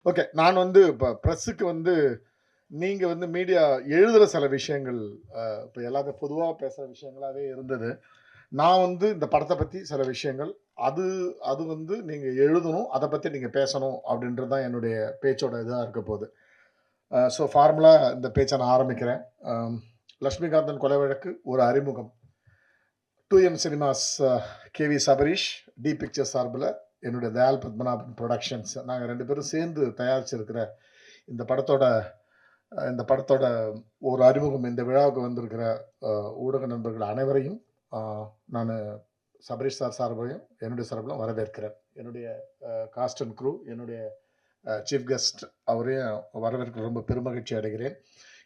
Okay. நான் இப்ப பிரஸ்ஸுக்கு நீங்க மீடியா எழுதுற சில விஷயங்கள் இப்ப எல்லாரும் பொதுவா பேசுற விஷயங்களாவே இருந்தது. நான் இந்த படத்த பத்தி சில விஷயங்கள், அது அது நீங்க எழுதணும், அத பத்தி நீங்க பேசணும் அப்படின்றது தான் என்னுடைய பேச்சோட இதா இருக்க போது. ஃபார்மலா இந்த பேச்ச நான் ஆரம்பிக்கிறேன். அம் லட்சுமிகாந்தன் கொலை வழக்கு ஒரு அறிமுகம். 2எம் cinemas KV. Sabareesh, T pictures சார்புல என்னுடைய தயாள் பத்மநாபன் புரொடக்ஷன்ஸ் நாங்க 2 பேரும் சேர்ந்து தயாரிச்சிருக்கிற இந்த படத்தோட இந்த படத்தோட ஒரு அறிமுகம் இந்த விழாவுக்கு வந்திருக்கிற ஊடக நண்பர்கள் அனைவரையும் நான் சபரீஷ் சார் சார்பையும் என்னுடைய சார்பிலும் வரவேற்கிறேன். என்னுடைய காஸ்ட் அண்ட் க்ரூ, என்னுடைய சீஃப் கெஸ்ட் அவரையும் வரவேற்க ரொம்ப பெருமகிழ்ச்சி அடைகிறேன்.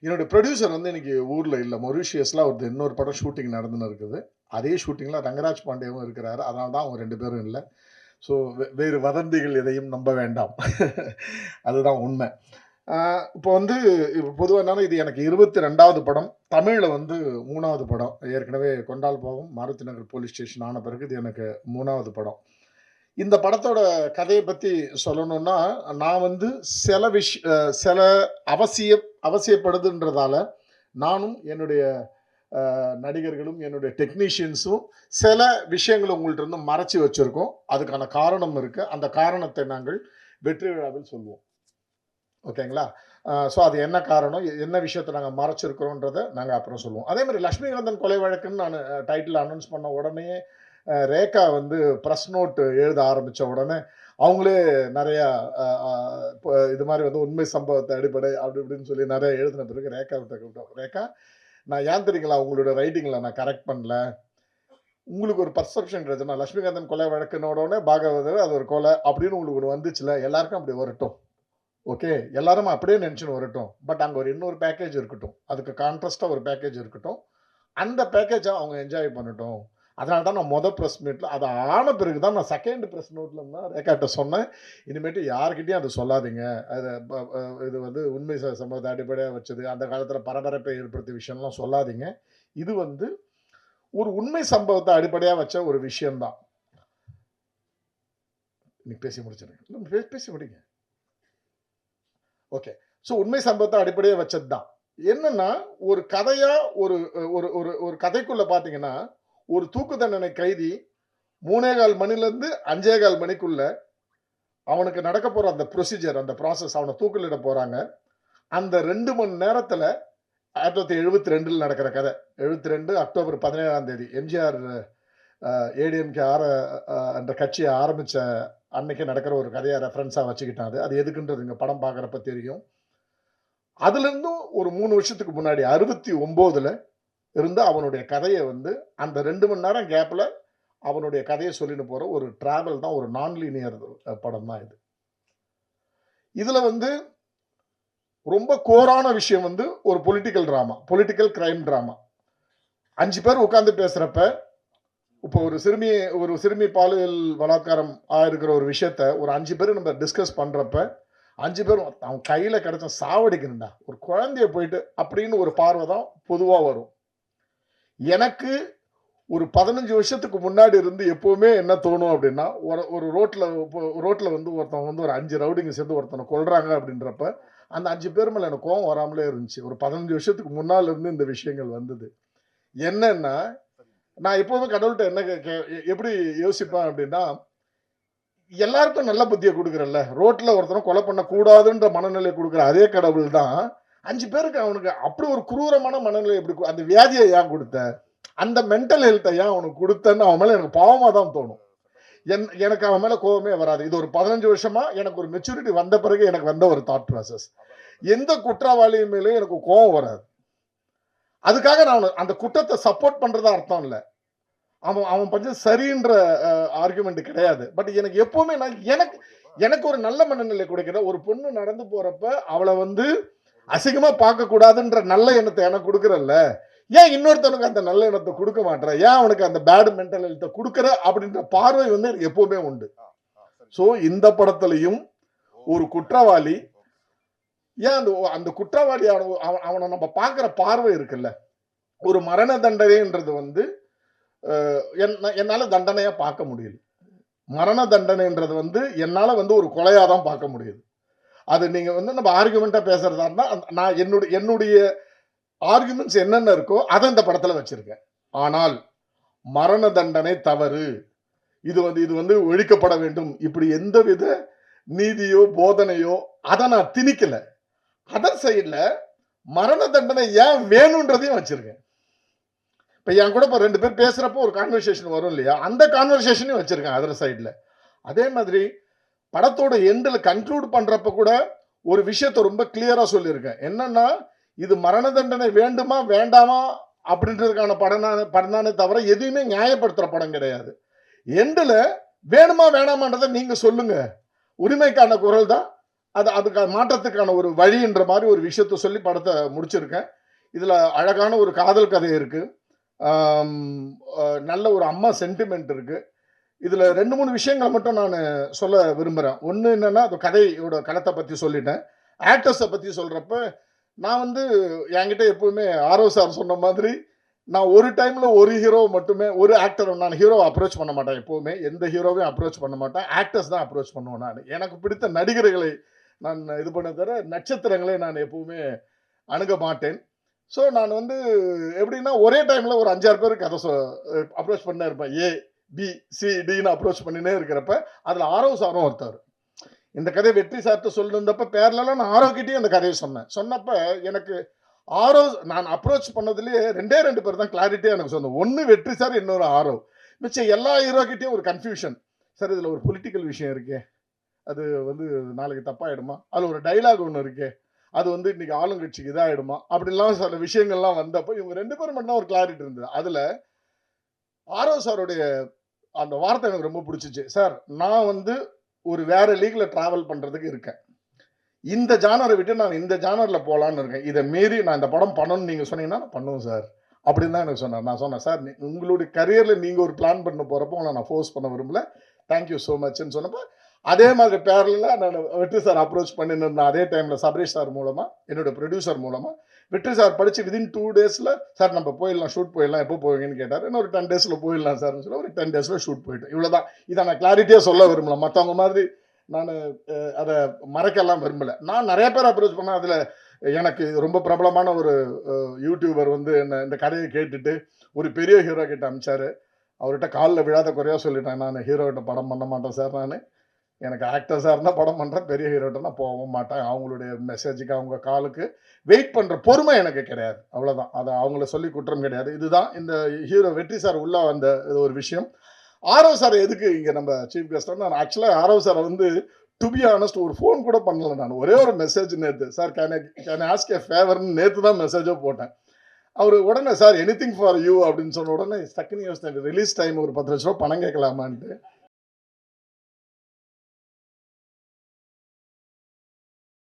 என்னுடைய ப்ரொடியூசர் இன்னைக்கு ஊரில் இல்லை, மொரிஷியஸில் அவருக்கு இன்னொரு படம் ஷூட்டிங் நடந்துன்னு இருக்குது. அதே ஷூட்டிங்கில் ரங்கராஜ் பாண்டியவும் இருக்கிறாரு. அதனால தான் அவங்க 2 பேரும் இல்லை. ஸோ வேறு வதந்திகள் எதையும் நம்ப வேண்டாம். அதுதான் உண்மை. இப்போ பொதுவாக என்னன்னா, இது எனக்கு 22வது படம். தமிழில் 3வது படம். ஏற்கனவே கொண்டால் பாவம், மாருதி நகர் போலீஸ் ஸ்டேஷன் ஆன பிறகு இது எனக்கு 3வது படம். இந்த படத்தோட கதையை பற்றி சொல்லணும்னா, நான் சில அவசியப்படுதுன்றதால நானும் என்னுடைய நடிகர்களும் என்னுடைய டெக்னீஷியன்ஸும் சில விஷயங்களை உங்கள்கிட்ட மறைச்சி வச்சிருக்கோம். அதுக்கான காரணம் இருக்கு. அந்த காரணத்தை நாங்கள் வெற்றி விழாவில் சொல்வோம். ஓகேங்களா? ஸோ அது என்ன காரணம், என்ன விஷயத்தை நாங்கள் மறைச்சிருக்கிறோன்றதை நாங்கள் அப்புறம் சொல்லுவோம். அதே மாதிரி லட்சுமிகாந்தன் கொலை வழக்குன்னு நான் டைட்டில் அனௌன்ஸ் பண்ண உடனே ரேகா ப்ரெஸ் நோட் எழுத ஆரம்பித்த உடனே அவங்களே நிறையா இது மாதிரி உண்மை சம்பவத்தை அடிப்படை அப்படி இப்படின்னு சொல்லி நிறைய எழுதின பிறகு ரேகாவிட்ட கூப்பிட்டோம். ரேகா, நான் ஏன் தெரியுங்களா உங்களோட ரைட்டிங்கில் நான் கரெக்ட் பண்ணல, உங்களுக்கு ஒரு பர்செப்ஷன் இருந்துச்சுன்னா லட்சுமிகாந்தன் கொலை வழக்குனோடனே பாகவதர் அது ஒரு கொலை அப்படின்னு உங்களுக்கு ஒரு வந்துச்சுல, எல்லாருக்கும் அப்படி வரட்டும். ஓகே, எல்லாரும் அப்படியே நினச்சின்னு வரட்டும். பட் அங்கே இன்னொரு பேக்கேஜ் இருக்கட்டும், அதுக்கு கான்ட்ராஸ்டாக ஒரு பேக்கேஜ் இருக்கட்டும். அந்த பேக்கேஜை அவங்க என்ஜாய் பண்ணட்டும். அதனால தான் நான் ப்ரெஸ் மீட்டில் அது ஆன பிறகு தான் நான் செகண்ட் ப்ரெஸ் நோட்டில் தான் ரேகாட்ட சொன்னேன், இனிமேட்டு யார்கிட்டையும் அதை சொல்லாதீங்க. அது இது உண்மை சம்பவத்தை அடிப்படையாக வச்சது, அந்த காலத்தில் பரபரப்பை ஏற்படுத்திய விஷயம்லாம் சொல்லாதீங்க. இது ஒரு உண்மை சம்பவத்தை அடிப்படையாக வச்ச ஒரு விஷயம்தான். நீ பேசி முடிச்சிருங்க, பேசி முடிங்க. ஓகே. ஸோ உண்மை சம்பவத்தை அடிப்படையாக வச்சது தான். என்னன்னா, ஒரு கதையா ஒரு ஒரு ஒரு ஒரு கதைக்குள்ள பார்த்தீங்கன்னா, ஒரு தூக்கு தண்டனை கைதி 3:15 மணிலேருந்து 5:15 மணிக்குள்ள அவனுக்கு நடக்க போற அந்த ப்ரொசீஜர், அந்த ப்ராசஸ், அவனை தூக்கிலிட போறாங்க. அந்த 2 மணி நேரத்துல 1972ல் நடக்கிற கதை. 72 அக்டோபர் 17ஆம் தேதி எம்ஜிஆர் ஏடிஎம்கே அந்த கட்சியை ஆரம்பிச்ச அன்னைக்கு நடக்கிற ஒரு கதையை ரெஃபரன்ஸா வச்சுக்கிட்டான். அது எதுக்குன்றது இங்க படம் பார்க்குறப்ப தெரியும். அதுல இருந்தும் ஒரு 3 வருஷத்துக்கு முன்னாடி 69ல இருந்து அவனுடைய கதையை அந்த 2 மணி நேரம் கேப்ல அவனுடைய கதையை சொல்லிட்டு போற ஒரு டிராவல் தான், ஒரு நான் லீனியர் படம் தான் இது. இதுல ரொம்ப கோரான விஷயம் ஒரு political drama, political crime drama. 5 பேர் உட்கார்ந்து பேசுறப்ப, இப்போ ஒரு சிறுமி பாலியல் பலாத்காரம் ஆயிருக்கிற ஒரு விஷயத்த ஒரு 5 பேர் நம்ம டிஸ்கஸ் பண்றப்ப, 5 பேரும் அவன் கையில கிடைச்ச சாவடிக்கணும்டா, ஒரு குழந்தைய போயிட்டு அப்படின்னு ஒரு பார்வை தான் பொதுவா வரும். எனக்கு ஒரு 15 வருஷத்துக்கு முன்னாடி இருந்து எப்பவுமே என்ன தோணும் அப்படின்னா, ஒரு ரோட்ல ஒருத்தன் ஒரு 5 ரவுடிங்க சேர்ந்து ஒருத்தனை கொல்றாங்க அப்படின்றப்ப, அந்த 5 பேர் மேல எனக்கு கோவம் வராமலே இருந்துச்சு. ஒரு 15 வருஷத்துக்கு முன்னால இருந்து இந்த விஷயங்கள் வந்தது. என்னன்னா, நான் எப்பவுமே கடவுள்கிட்ட என்ன எப்படி யோசிப்பேன் அப்படின்னா, எல்லாருக்கும் நல்ல புத்தியை கொடுக்குறல்ல, ரோட்ல ஒருத்தனை கொலை பண்ணக்கூடாதுன்ற மனநிலை கொடுக்குற அதே கடவுள் தான் 5 பேருக்கு அவனுக்கு அப்படி ஒரு குரூரமான மனநிலை எப்படி, அந்த வியாதியை ஏன் கொடுத்த, அந்த மென்டல் ஹெல்த்தை ஏன் அவனுக்கு கொடுத்தன்னு அவன் மேல எனக்கு பாவமா தான் தோணும். எனக்கு அவன் மேல கோபமே வராது. இது ஒரு 15 வருஷமா எனக்கு ஒரு மெச்சூரிட்டி வந்த பிறகு எனக்கு வந்த ஒரு தாட் ப்ராசஸ். எந்த குற்றவாளியின் மேலேயும் எனக்கு கோபம் வராது. அதுக்காக நான் அந்த குற்றத்தை சப்போர்ட் பண்றதா அர்த்தம் இல்லை. அவன் பஞ்சம் சரின்ற ஆர்குமெண்ட் கிடையாது. பட் எனக்கு எப்பவுமே எனக்கு ஒரு நல்ல மனநிலை கொடுக்கிற ஒரு பொண்ணு நடந்து போறப்ப அவளை அசிங்கமா பார்க்க கூடாதுன்ற நல்ல எண்ணத்தை எனக்கு கொடுக்கறல்ல, ஏன் இன்னொருத்தனுக்கு அந்த நல்ல எண்ணத்தை கொடுக்க மாட்டேற, ஏன் அவனுக்கு அந்த பேட் மென்டல் ஹெல்த்தை கொடுக்குற அப்படின்ற பார்வை எனக்கு எப்பவுமே உண்டு. ஸோ இந்த படத்திலையும் ஒரு குற்றவாளி, ஏன் அந்த குற்றவாளி அவனை நம்ம பார்க்குற பார்வை இருக்குல்ல, ஒரு மரண தண்டனைன்றது என்னால தண்டனையா பார்க்க முடியல. மரண தண்டனைன்றது என்னால ஒரு கொலையா தான் பார்க்க முடியுது. அது நீங்க வந்து நம்ம ஆர்குமெண்ட்டா பேசுறதா இருந்தா, நான் என்னுடைய ஆர்குமெண்ட்ஸ் என்னென்ன இருக்கோ, அத இந்த படத்துல வச்சிருக்கேன். ஆனால் மரண தண்டனை தவறு. இது வந்து ஒழிக்கப்பட வேண்டும். இப்படி எந்தவித நீதியோ, போதனையோ அத நான் திணிக்கல. அதர் சைடுல மரண தண்டனை ஏன் வேணும்ன்றதையும் வச்சிருக்கேன். இப்ப என் கூட இப்ப 2 பேர் பேசுறப்போ ஒரு கான்வர்சேஷன் வரும் இல்லையா? அந்த கான்வர்சேஷனையும் வச்சிருக்கேன் அதர் சைடுல. அதே மாதிரி படத்தோட எண்டுல கன்க்ளூட் பண்றப்ப கூட ஒரு விஷயத்த ரொம்ப கிளியரா சொல்லியிருக்கேன். என்னன்னா, இது மரண தண்டனை வேண்டுமா, வேண்டாமா அப்படின்றதுக்கான படம் தானே தவிர, எதையுமே நியாயப்படுத்துற படம் கிடையாது. எண்டுல வேணுமா, வேணாமான்றத நீங்க சொல்லுங்க. உரிமைக்கான குரல் தான். அதுக்கான மாற்றத்துக்கான ஒரு வழின்ற மாரி ஒரு விஷயத்த சொல்லி படத்த முடிச்சிருக்கேன். இதுல அழகான ஒரு காதல் கதை இருக்கு. ஆம், நல்ல ஒரு அம்மா சென்டிமென்ட் இருக்கு. இதுல 2, 3 விஷயங்கள மட்டும் நானு சொல்ல விரும்புறேன். ஒண்ணு என்னன்னா, அது கதையோட களத்த பத்தி சொல்லிட்டேன். ஆக்டர்ஸ பத்தி சொல்றப்ப, நான் வந்து என்கிட்ட எப்பவுமே ஆரவ் சார் சொன்ன மாதிரி, நான் ஒரு டைம்ல ஒரு ஹீரோவ மட்டுமே ஒரு ஆக்டர நான் ஹீரோவ அப்ரோச் பண்ண மாட்டேன் எப்பவுமே. எந்த ஹீரோவையும் அப்ரோச் பண்ண மாட்டேன். ஆக்டர்ஸ் தான் அப்ரோச் பண்ணுவேன் நானு. எனக்கு பிடித்த நடிகர்களை நான் இது பண்ண தவிர, நட்சத்திரங்களை நான் எப்பவுமே அணுக மாட்டேன். ஸோ நான் வந்து எப்படின்னா, ஒரே டைம்ல ஒரு 5, 6 பேருக்கு கதை அப்ரோச் பண்ணிட்டே இருப்பேன். ஏ, பி, சி, டின்னு அப்ரோச் பண்ணினே இருக்கிறப்ப, அதுல ஆரவ் சாரும் ஒருத்தர். இந்த கதைய வெற்றி சார்ட்ட சொல்லிருந்தப்ப பேரலலா நான் ஆரவ் கிட்டயும் அந்த கதைய சொன்னேன். சொன்னப்ப எனக்கு ஆரவ் நான் அப்ரோச் பண்ணதிலேயே 2 பேர் தான் கிளாரிட்டியா எனக்கு சொன்னோம். ஒண்ணு வெற்றி சார், இன்னொரு ஆரவ். மிச்சம் எல்லா ஹீரோ கிட்டயும் ஒரு கன்ஃப்யூஷன். சார் இதுல ஒரு பொலிட்டிக்கல் விஷயம் இருக்கே. அது வந்து நாளைக்கு தப்பாயிடுமா? அதுல ஒரு டயலாக் ஒண்ணு இருக்கே. அது வந்து இன்னைக்கு ஆளுங்கட்சிக்கு இதாயிடுமா? அப்படிலாம் சில விஷயங்கள்லாம் வந்தப்ப இவங்க 2 பேரும் மட்டும் தான் ஒரு கிளாரிட்டி இருந்தது. அதுல ஆரவ் சாருடைய அந்த வார்த்தை எனக்கு ரொம்ப புடிச்சுச்சு. சார் நான் வந்து ஒரு வேற லீக்ல டிராவல் பண்றதுக்கு இருக்கேன். இந்த ஜானர விட்டு நான் இந்த ஜானர்ல போலான்னு இருக்கேன். இத மீறி நான் இந்த படம் பண்ணணும்னு நீங்க சொன்னீங்கன்னா, நான் பண்ணுவேன் சார். அப்படின்னு தான் எனக்கு சொன்னார். நான் சொன்னேன், சார் உங்களுடைய கரியர்ல நீங்க ஒரு பிளான் பண்ண போறப்போ உங்கள நான் ஃபோர்ஸ் பண்ண விரும்பல. தேங்க் யூ சோ மச்ன்னு சொன்னப்ப, அதே மாதிரி பேரலலா நான் வெற்றி சார் அப்ரோச் பண்ணிருந்தேன். அதே டைம்ல சபரீஷ் சார் மூலமா, என்னோட புரொடியூசர் மூலமா. வெற்றி சார் படிச்சு வித்தின் 2 டேஸ்ல, சார் நம்ம போயிடலாம், ஷூட் போயிடலாம். எப்போ போவீங்கன்னு கேட்டாரு. இன்னும் ஒரு 10 டேஸ்ல போயிடலாம் சார்ன்னு சொல்லி, ஒரு 10 டேஸ்ல ஷூட் போயிட்டோம். இவ்வளவுதான். இத நான் கிளாரிட்டியா சொல்ல விரும்பல. மத்தவங்க மாதிரி நானு அத மறைக்கலாம் விரும்பல. நான் நெறைய பேர் அப்ரோச் பண்ணேன். அதுல எனக்கு ரொம்ப பிரபலமான ஒரு யூடியூபர் வந்து என்ன இந்த கதைய கேட்டுட்டு, ஒரு பெரிய ஹீரோ கிட்ட அனுப்பிச்சாரு. அவர்ட்ட கால்ல விழாத குறையா சொல்லிட்டேன். நானு ஹீரோகிட்ட படம் பண்ண மாட்டேன் சார் நானு. எனக்கு ஆக்டர்ஸா இருந்தா படம் பண்றேன். பெரிய ஹீரோட்ட நான் போகவும் மாட்டேன். அவங்களுடைய மெசேஜுக்கு, அவங்க காலுக்கு வெயிட் பண்ற பொறுமை எனக்கு கிடையாது. அவ்வளவுதான். அது அவங்கள சொல்லி குற்றம் கிடையாது. இதுதான் இந்த ஹீரோ வெற்றி சார் உள்ள வந்த இது ஒரு விஷயம். ஆரவ் சார் எதுக்கு இங்க நம்ம சீஃப் கெஸ்ட்டா நான் ஆக்சுவலா ஆரவ் சார வந்து டூ பி ஹானஸ்ட் ஒரு ஃபோன் கூட பண்ணல நான். ஒரே ஒரு மெசேஜ் நேத்து. Sir can I ask a ஃபேவர்ன்னு நேத்து தான் மெசேஜே போட்டேன். அவரு உடனே சார் எனிதிங் ஃபார் யூ அப்படின்னு சொன்ன உடனே டக்குன்னு யோசிச்சேன். ரிலீஸ் டைம் ஒரு ரூ. 10,00,000 பணம் கேட்கலாமான்ட்டு.